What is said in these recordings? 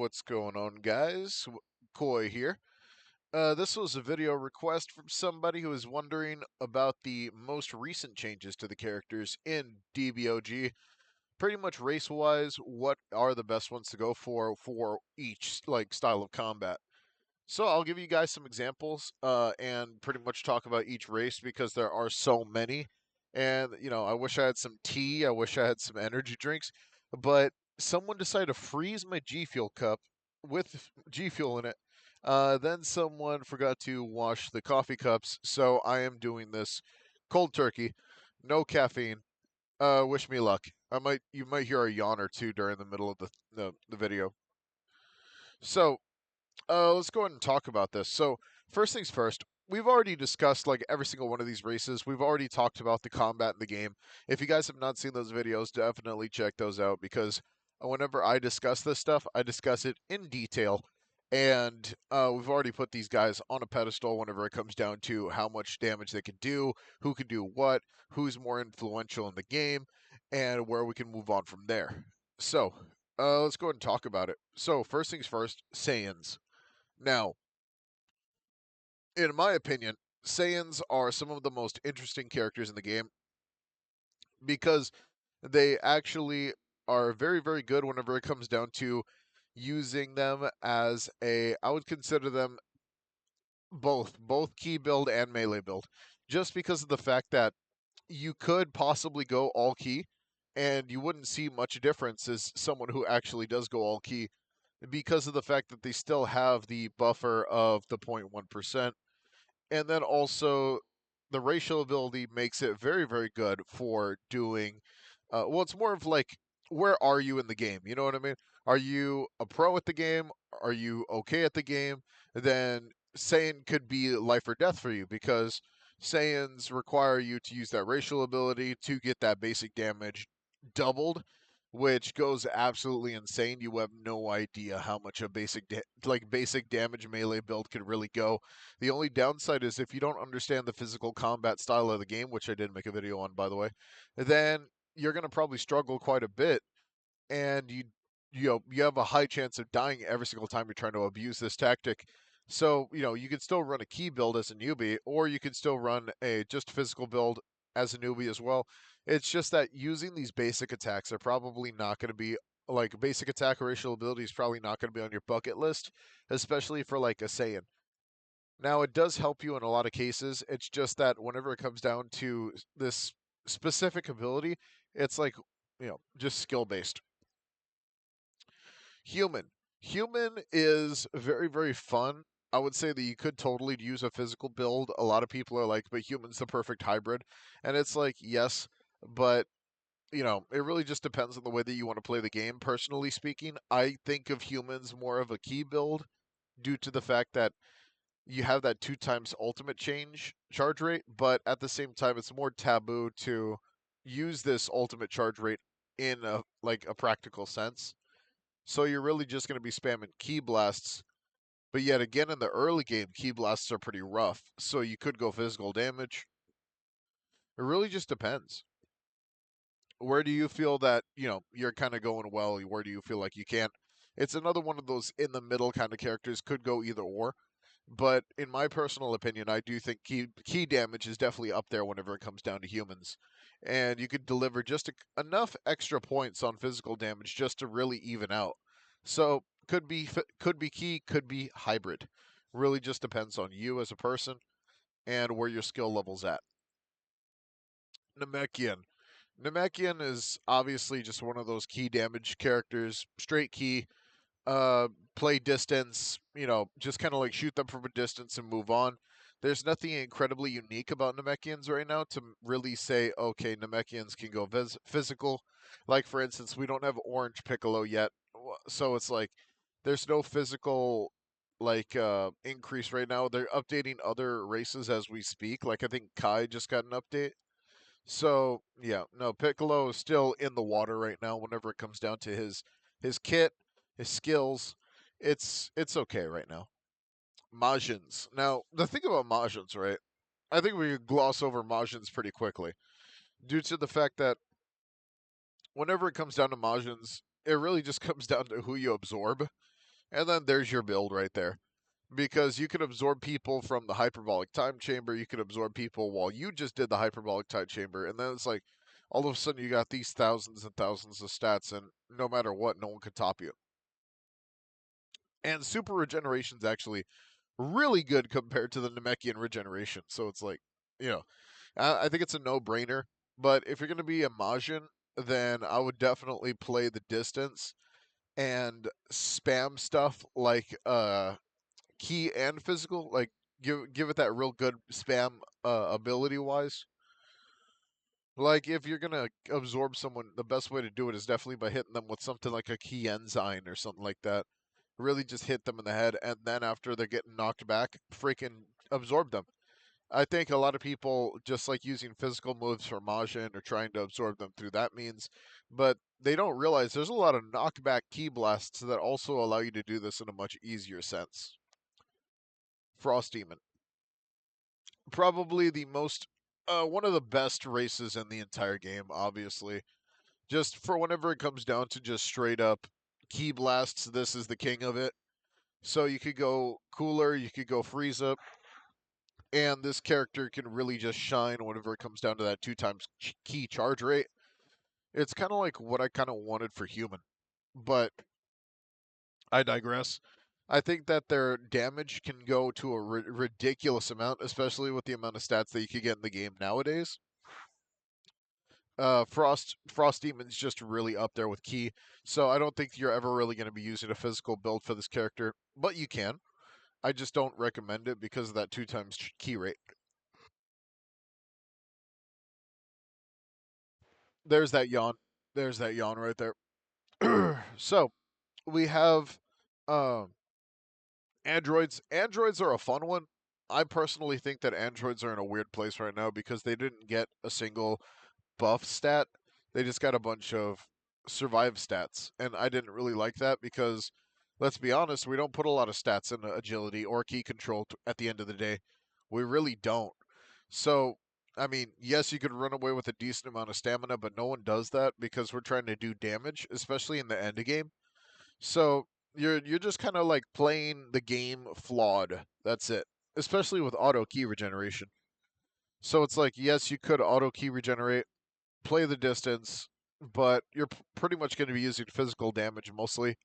What's going on, guys? Koi here. This was a video request from somebody who was wondering about the most recent changes to the characters in DBOG. Pretty much race-wise, what are the best ones to go for each style of combat? So I'll give you guys some examples and pretty much talk about each race because there are so many. And I wish I had some tea. I wish I had some energy drinks, but someone decided to freeze my G Fuel cup with G Fuel in it. Then someone forgot to wash the coffee cups, so I am doing this cold turkey, no caffeine. Wish me luck. You might hear a yawn or two during the middle of the video. So let's go ahead and talk about this. So, first things first, we've already discussed every single one of these races. We've already talked about the combat in the game. If you guys have not seen those videos, definitely check those out because whenever I discuss this stuff, I discuss it in detail. And we've already put these guys on a pedestal whenever it comes down to how much damage they can do, who can do what, who's more influential in the game, and where we can move on from there. So, let's go ahead and talk about it. So, first things first, Saiyans. Now, in my opinion, Saiyans are some of the most interesting characters in the game because they actually are very, very good whenever it comes down to using them as I would consider them both key build and melee build, just because of the fact that you could possibly go all key and you wouldn't see much difference as someone who actually does go all key because of the fact that they still have the buffer of the 0.1%. And then also the racial ability makes it very, very good for doing well, it's more of where are you in the game? You know what I mean? Are you a pro at the game? Are you okay at the game? Then Saiyan could be life or death for you because Saiyans require you to use that racial ability to get that basic damage doubled, which goes absolutely insane. You have no idea how much a basic damage melee build could really go. The only downside is if you don't understand the physical combat style of the game, which I did make a video on by the way, then you're going to probably struggle quite a bit, and you have a high chance of dying every single time you're trying to abuse this tactic. So you can still run a key build as a newbie, or you can still run a just physical build as a newbie as well. It's just that using these basic attacks are probably not going to be basic attack or racial ability is probably not going to be on your bucket list, especially for like a Saiyan. Now, it does help you in a lot of cases. It's just that whenever it comes down to this specific ability, it's just skill based. Human. Human is very, very fun. I would say that you could totally use a physical build. A lot of people are like, but human's the perfect hybrid. And it's like, yes, but it really just depends on the way that you want to play the game. Personally speaking, I think of humans more of a key build due to the fact that you have that 2 times ultimate charge rate, but at the same time, it's more taboo to use this ultimate charge rate in a practical sense. So you're really just going to be spamming key blasts. But yet again, in the early game, key blasts are pretty rough. So you could go physical damage. It really just depends. Where do you feel that you're kind of going well? Where do you feel like you can't? It's another one of those in the middle kind of characters. Could go either or. But in my personal opinion, I do think key damage is definitely up there whenever it comes down to humans, and you could deliver just enough extra points on physical damage just to really even out. So could be key, could be hybrid. Really just depends on you as a person and where your skill level's at. Namekian. Namekian is obviously just one of those key damage characters, straight key, uh, play distance, just kind of shoot them from a distance and move on. There's nothing incredibly unique about Namekians right now to really say, okay, Namekians can go physical. Like, for instance, we don't have Orange Piccolo yet, so it's like there's no physical increase right now. They're updating other races as we speak. Like, I think Kai just got an update. So, yeah, no, Piccolo is still in the water right now whenever it comes down to his kit, his skills. It's okay right now. Majins. Now, the thing about Majins, right? I think we could gloss over Majins pretty quickly due to the fact that whenever it comes down to Majins, it really just comes down to who you absorb. And then there's your build right there. Because you can absorb people from the hyperbolic time chamber, you can absorb people while you just did the hyperbolic time chamber, and then it's like all of a sudden you got these thousands and thousands of stats, and no matter what, no one could top you. And super regeneration's actually really good compared to the Namekian regeneration. So it's like, you know, I think it's a no-brainer. But if you're going to be a Majin, then I would definitely play the distance and spam stuff like key and physical. Like give it that real good spam ability wise. Like if you're gonna absorb someone, the best way to do it is definitely by hitting them with something like a key enzyme or something like that. Really just hit them in the head, and then after they're getting knocked back, freaking absorb them. I think a lot of people just like using physical moves for Majin or trying to absorb them through that means, but they don't realize there's a lot of knockback key blasts that also allow you to do this in a much easier sense. Frost Demon. Probably the most, one of the best races in the entire game, obviously. Just for whenever it comes down to just straight up key blasts, this is the king of it. So you could go Cooler, you could go Frieza, and this character can really just shine whenever it comes down to that 2 times key charge rate. It's kind of like what I kind of wanted for Human, but I digress. I think that their damage can go to a ridiculous amount, especially with the amount of stats that you could get in the game nowadays. Frost Demon's just really up there with Key, so I don't think you're ever really going to be using a physical build for this character, but you can. I just don't recommend it because of that 2 times key rate. There's that yawn. There's that yawn right there. So we have um, androids. Androids are a fun one. I personally think that androids are in a weird place right now because they didn't get a single buff stat. They just got a bunch of survive stats. And I didn't really like that because, let's be honest, we don't put a lot of stats into agility or key control at the end of the day. We really don't. So, I mean, yes, you could run away with a decent amount of stamina, but no one does that because we're trying to do damage, especially in the end game. So you're just kind of like playing the game flawed. That's it. Especially with auto key regeneration. So it's like, yes, you could auto key regenerate, play the distance, but you're pretty much going to be using physical damage mostly,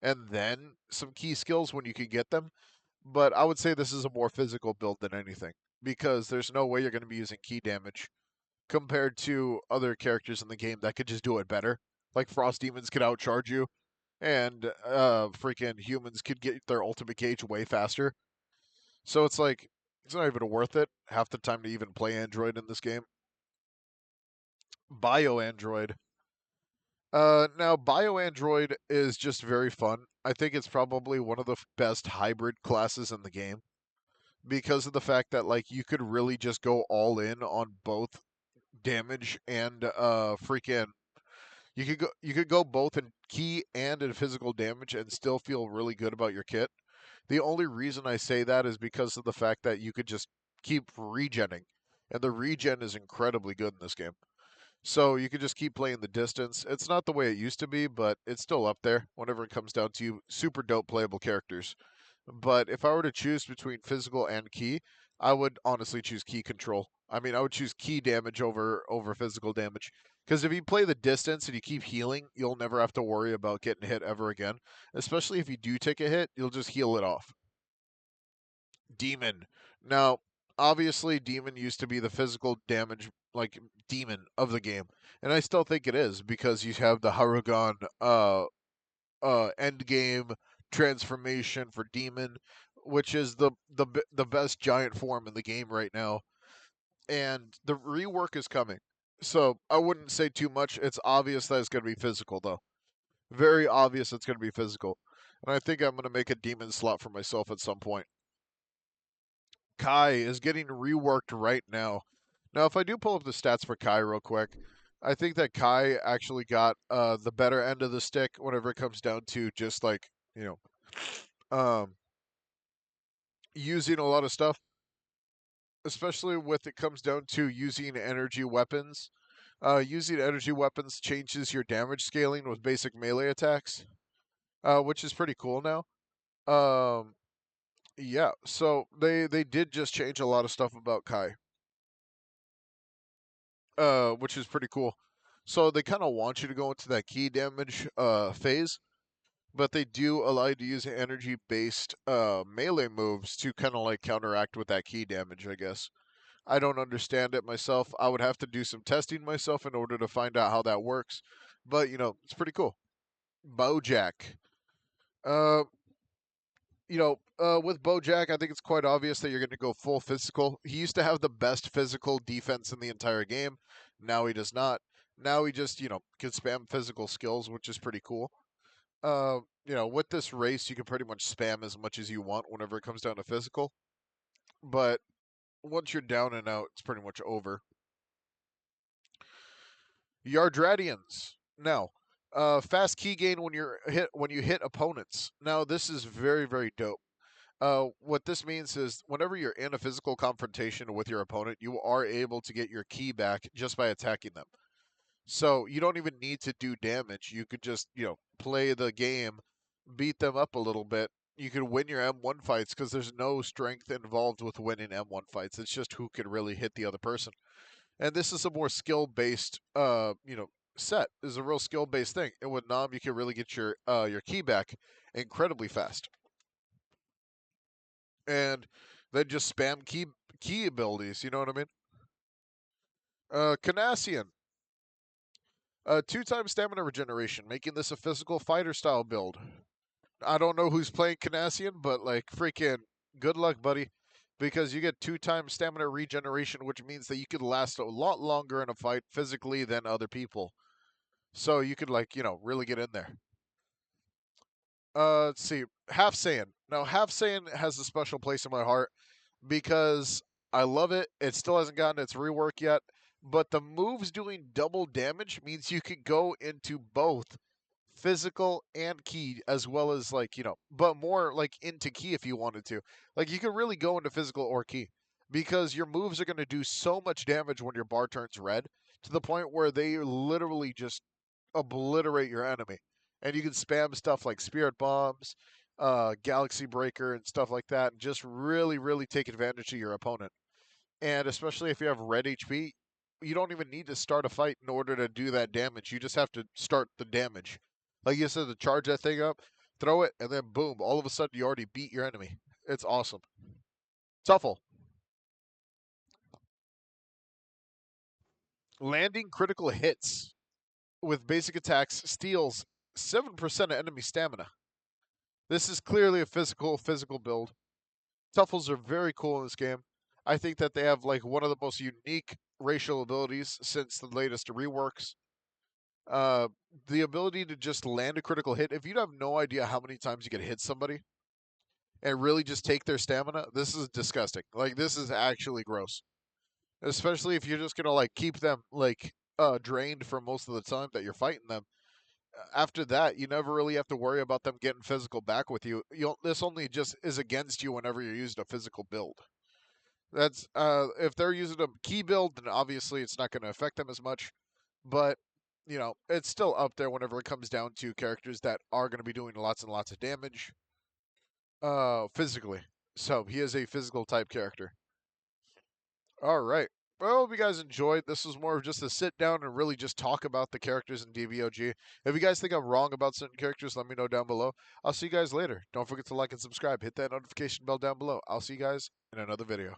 and then some key skills when you can get them. But I would say this is a more physical build than anything because there's no way you're going to be using key damage compared to other characters in the game that could just do it better. Like Frost Demons could outcharge you, and freaking humans could get their ultimate gauge way faster. So it's like it's not even worth it half the time to even play Android in this game. Bio Android. Now Bio Android is just very fun. I think it's probably one of the best hybrid classes in the game because of the fact that like you could really just go all in on both damage and freaking you could go both in key and in physical damage and still feel really good about your kit. The only reason I say that is because of the fact that you could just keep regenning, and the regen is incredibly good in this game. So you could just keep playing the distance. It's not the way it used to be, but it's still up there whenever it comes down to super dope playable characters. But if I were to choose between physical and key, I would honestly choose key control. I mean, I would choose key damage over physical damage. Because if you play the distance and you keep healing, you'll never have to worry about getting hit ever again. Especially if you do take a hit, you'll just heal it off. Demon. Now, obviously, Demon used to be the physical damage like demon of the game, and I still think it is because you have the Harugan end game transformation for Demon, which is the best giant form in the game right now, and the rework is coming. So I wouldn't say too much. It's obvious that it's going to be physical, though. Very obvious it's going to be physical, and I think I'm going to make a Demon slot for myself at some point. Kai is getting reworked right now. Now, if I do pull up the stats for Kai real quick, I think that Kai actually got the better end of the stick whenever it comes down to just like, you know, using a lot of stuff, especially with it comes down to using energy weapons. Using energy weapons changes your damage scaling with basic melee attacks, which is pretty cool now. Um, yeah. So they did just change a lot of stuff about Kai, which is pretty cool. So they kind of want you to go into that key damage phase, but they do allow you to use energy based melee moves to kind of like counteract with that key damage, I guess. I don't understand it myself. I would have to do some testing myself in order to find out how that works. But it's pretty cool. Bojack. Uh, with Bojack, I think it's quite obvious that you're going to go full physical. He used to have the best physical defense in the entire game. Now he does not. Now he just, can spam physical skills, which is pretty cool. With this race, you can pretty much spam as much as you want whenever it comes down to physical. But once you're down and out, it's pretty much over. Yardradians. Now, fast key gain when you hit opponents. Now, this is very very dope. What this means is whenever you're in a physical confrontation with your opponent, you are able to get your key back just by attacking them. So you don't even need to do damage. You could just, play the game, beat them up a little bit. You could win your M1 fights because there's no strength involved with winning M1 fights. It's just who could really hit the other person. And this is a more skill-based, set. This is a real skill-based thing. And with Nam, you can really get your key back incredibly fast. And then just spam key abilities. You know what I mean? Canassian. 2 times stamina regeneration, making this a physical fighter style build. I don't know who's playing Canassian, but like freaking good luck, buddy. Because you get 2 times stamina regeneration, which means that you could last a lot longer in a fight physically than other people. So you could really get in there. Let's see. Half-Saiyan. Now Half-Saiyan has a special place in my heart because I love it. It still hasn't gotten its rework yet, but the moves doing double damage means you could go into both physical and key as well as but more like into key if you wanted to. Like you could really go into physical or key because your moves are going to do so much damage when your bar turns red to the point where they literally just obliterate your enemy. And you can spam stuff like Spirit Bombs, Galaxy Breaker, and stuff like that, and just really, really take advantage of your opponent. And especially if you have red HP, you don't even need to start a fight in order to do that damage. You just have to start the damage. Like you said, to charge that thing up, throw it, and then boom, all of a sudden you already beat your enemy. It's awesome. Tuffle. Landing critical hits with basic attacks steals 7% of enemy stamina. This is clearly a physical build. Tuffles are very cool in this game. I think that they have like one of the most unique racial abilities since the latest reworks. Uh, the ability to just land a critical hit. If you have no idea how many times you can hit somebody and really just take their stamina, this is disgusting. Like this is actually gross. Especially if you're just gonna like keep them drained for most of the time that you're fighting them. After that, you never really have to worry about them getting physical back with you. This only just is against you whenever you're using a physical build. That's if they're using a key build, then obviously it's not going to affect them as much. But it's still up there whenever it comes down to characters that are going to be doing lots and lots of damage, physically. So he is a physical type character. All right. Well, if you guys enjoyed, this was more of just a sit down and really just talk about the characters in DBOG. If you guys think I'm wrong about certain characters, let me know down below. I'll see you guys later. Don't forget to like and subscribe. Hit that notification bell down below. I'll see you guys in another video.